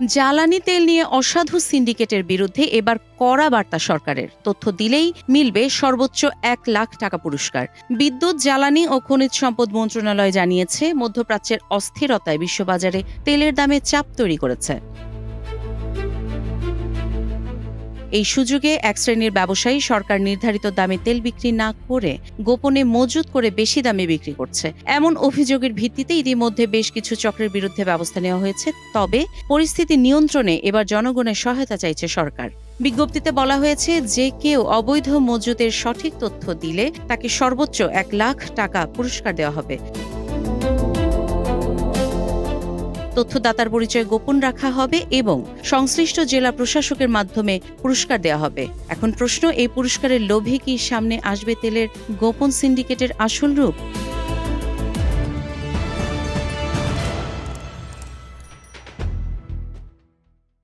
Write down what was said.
জ্বালানি তেল নিয়ে অসাধু সিন্ডিকেটের বিরুদ্ধে এবার কড়া বার্তা সরকারের। তথ্য দিলেই মিলবে সর্বোচ্চ ১ লাখ টাকা পুরস্কার। বিদ্যুৎ, জ্বালানি ও খনিজ সম্পদ মন্ত্রণালয় জানিয়েছে, মধ্যপ্রাচ্যের অস্থিরতায় বিশ্ববাজারে তেলের দামে চাপ তৈরি করেছে। এই সুযোগে এক শ্রেণীর ব্যবসায়ী সরকার নির্ধারিত দামে তেল বিক্রি না করে গোপনে মজুত করে বেশি দামে বিক্রি করছে। এমন অভিযোগের ভিত্তিতে ইতিমধ্যে বেশ কিছু চক্রের বিরুদ্ধে ব্যবস্থা নেওয়া হয়েছে। তবে পরিস্থিতি নিয়ন্ত্রণে এবার জনগণের সহায়তা চাইছে সরকার। বিজ্ঞপ্তিতে বলা হয়েছে, যে কেউ অবৈধ মজুতের সঠিক তথ্য দিলে তাকে সর্বোচ্চ ১ লাখ টাকা পুরস্কার দেওয়া হবে। তথ্যদাতার পরিচয় গোপন রাখা হবে এবং সংশ্লিষ্ট জেলা প্রশাসকের মাধ্যমে পুরস্কার দেওয়া হবে। এখন প্রশ্ন, এই পুরস্কারের লোভে কি সামনে আসবে তেলের গোপন সিন্ডিকেটের আসল রূপ?